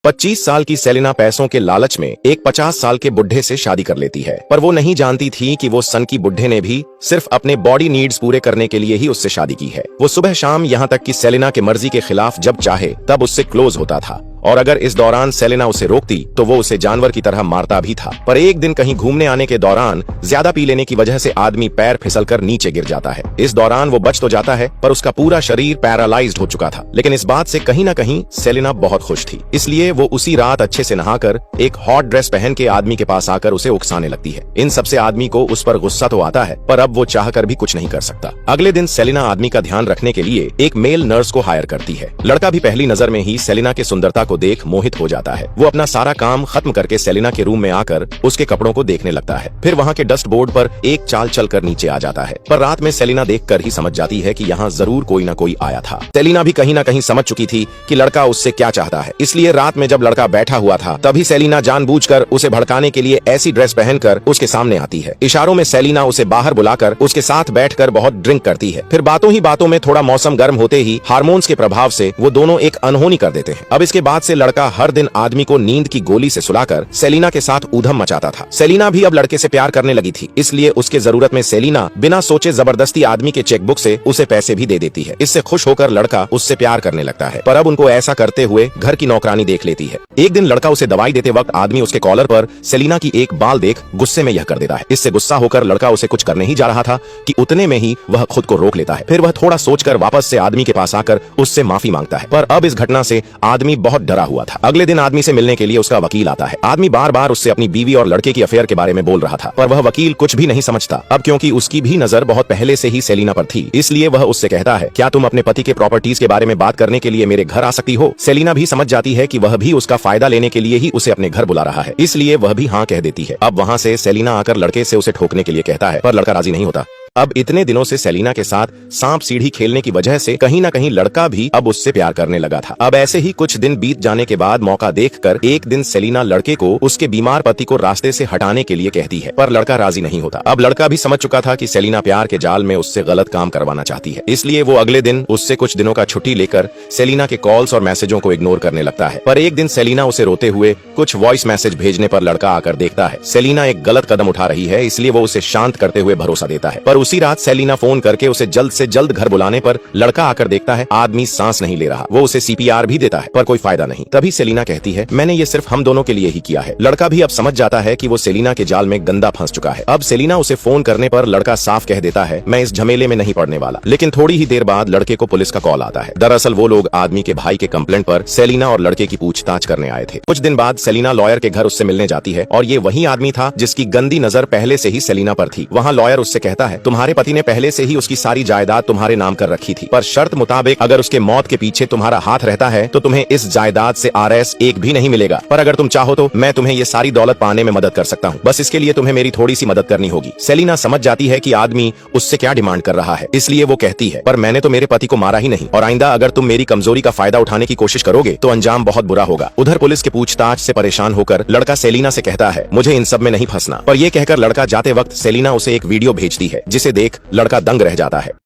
25 साल की सेलिना पैसों के लालच में एक 50 साल के बुढ़े से शादी कर लेती है, पर वो नहीं जानती थी कि वो सन की बुढ़े ने भी सिर्फ अपने बॉडी नीड्स पूरे करने के लिए ही उससे शादी की है। वो सुबह शाम यहाँ तक कि सेलिना के मर्जी के खिलाफ जब चाहे तब उससे क्लोज होता था, और अगर इस दौरान सेलिना उसे रोकती तो वो उसे जानवर की तरह मारता भी था। पर एक दिन कहीं घूमने आने के दौरान ज्यादा पी लेने की वजह से आदमी पैर फिसलकर नीचे गिर जाता है। इस दौरान वो बच तो जाता है, पर उसका पूरा शरीर पैरालाइज्ड हो चुका था। लेकिन इस बात से कहीं ना कहीं सेलिना बहुत खुश थी, इसलिए वो उसी रात अच्छे से नहाकर एक हॉट ड्रेस पहन के आदमी के पास आकर उसे उकसाने लगती है। इन सबसे आदमी को उस पर गुस्सा तो आता है, पर अब वो चाहकर भी कुछ नहीं कर सकता। अगले दिन सेलिना आदमी का ध्यान रखने के लिए एक मेल नर्स को हायर करती है। लड़का भी पहली नजर में ही सेलिना की सुंदरता को देख मोहित हो जाता है। वो अपना सारा काम खत्म करके सेलिना के रूम में आकर उसके कपड़ों को देखने लगता है। फिर वहाँ के डस्ट बोर्ड पर एक चाल चलकर नीचे आ जाता है, पर रात में सेलिना देखकर ही समझ जाती है कि यहाँ जरूर कोई ना कोई आया था। सेलिना भी कहीं ना कहीं समझ चुकी थी कि लड़का उससे क्या चाहता है, इसलिए रात में जब लड़का बैठा हुआ था तभी सेलिना जानबूझकर उसे भड़काने के लिए ऐसी ड्रेस पहनकर उसके सामने आती है। इशारों में सेलिना उसे बाहर बुलाकर उसके साथ बैठकर बहुत ड्रिंक करती है। फिर बातों ही बातों में थोड़ा मौसम गर्म होते ही हार्मोन्स के प्रभाव से वो दोनों एक अनहोनी कर देते हैं। अब इसके बाद से लड़का हर दिन आदमी को नींद की गोली से सुलाकर सेलिना के साथ ऊधम मचाता था। सेलिना भी अब लड़के से प्यार करने लगी थी, इसलिए उसके जरूरत में सेलिना बिना सोचे जबरदस्ती आदमी के चेकबुक से उसे पैसे भी दे देती है। इससे खुश होकर लड़का उससे प्यार करने लगता है, पर अब उनको ऐसा करते हुए घर की नौकरानी देख लेती है। एक दिन लड़का उसे दवाई देते वक्त आदमी उसके कॉलर पर सेलिना की एक बाल देख गुस्से में यह कर देता है। इससे गुस्सा होकर लड़का उसे कुछ करने ही जा रहा था कि उतने में ही वह खुद को रोक लेता है। फिर वह थोड़ा सोचकर वापस से आदमी के पास आकर उससे माफी मांगता है, पर अब इस घटना से आदमी बहुत डरा हुआ था। अगले दिन आदमी से मिलने के लिए उसका वकील आता है। आदमी बार बार उससे अपनी बीवी और लड़के की अफेयर के बारे में बोल रहा था, पर वह वकील कुछ भी नहीं समझता। अब क्योंकि उसकी भी नजर बहुत पहले से ही सेलिना पर थी, इसलिए वह उससे कहता है, क्या तुम अपने पति के प्रॉपर्टीज के बारे में बात करने के लिए मेरे घर आ सकती हो? सेलिना भी समझ जाती है कि वह भी उसका फायदा लेने के लिए ही उसे अपने घर बुला रहा है, इसलिए वह भी हाँ कह देती है। अब वहाँ से सेलिना आकर लड़के से उसे ठोकने के लिए कहता है, पर लड़का राजी नहीं होता। अब इतने दिनों से सेलिना के साथ सांप सीढ़ी खेलने की वजह से कहीं ना कहीं लड़का भी अब उससे प्यार करने लगा था। अब ऐसे ही कुछ दिन बीत जाने के बाद मौका देखकर एक दिन सेलिना लड़के को उसके बीमार पति को रास्ते से हटाने के लिए कहती है, पर लड़का राजी नहीं होता। अब लड़का भी समझ चुका था कि सेलिना प्यार के जाल में उससे गलत काम करवाना चाहती है, इसलिए वो अगले दिन उससे कुछ दिनों का छुट्टी लेकर सेलिना के कॉल्स और मैसेजों को इग्नोर करने लगता है। पर एक दिन सेलिना उसे रोते हुए कुछ वॉइस मैसेज भेजने पर लड़का आकर देखता है सेलिना एक गलत कदम उठा रही है, इसलिए वो उसे शांत करते हुए भरोसा देता है। पर उसी रात सेलिना फोन करके उसे जल्द से जल्द घर बुलाने पर लड़का आकर देखता है आदमी सांस नहीं ले रहा। वो उसे सीपीआर भी देता है, पर कोई फायदा नहीं। तभी सेलिना कहती है, मैंने ये सिर्फ हम दोनों के लिए ही किया है। लड़का भी अब समझ जाता है कि वो सेलिना के जाल में गंदा फंस चुका है। अब सेलिना उसे फोन करने पर लड़का साफ कह देता है, मैं इस झमेले में नहीं पड़ने वाला। लेकिन थोड़ी ही देर बाद लड़के को पुलिस का कॉल आता है। दरअसल वो लोग आदमी के भाई के कंप्लेंट पर सेलिना और लड़के की पूछताछ करने आए थे। कुछ दिन बाद सेलिना लॉयर के घर उससे मिलने जाती है, और ये वही आदमी था जिसकी गंदी नजर पहले से ही सेलिना पर थी। वहाँ लॉयर उससे कहता है, तुम्हारे पति ने पहले से ही उसकी सारी जायदाद तुम्हारे नाम कर रखी थी, पर शर्त मुताबिक अगर उसके मौत के पीछे तुम्हारा हाथ रहता है तो तुम्हें इस जायदाद से आरएस एक भी नहीं मिलेगा। पर अगर तुम चाहो तो मैं तुम्हें ये सारी दौलत पाने में मदद कर सकता हूँ, बस इसके लिए तुम्हें मेरी थोड़ी सी मदद करनी होगी। सेलिना समझ जाती है कि आदमी उससे क्या डिमांड कर रहा है, इसलिए वो कहती है, पर मैंने तो मेरे पति को मारा ही नहीं, और आइंदा अगर तुम मेरी कमजोरी का फायदा उठाने की कोशिश करोगे तो अंजाम बहुत बुरा होगा। उधर पुलिस के पूछताछ से परेशान होकर लड़का सेलिना से कहता है, मुझे इन सब में नहीं फंसना। पर यह कहकर लड़का जाते वक्त सेलिना उसे एक वीडियो भेजती है, जिसे देख लड़का दंग रह जाता है।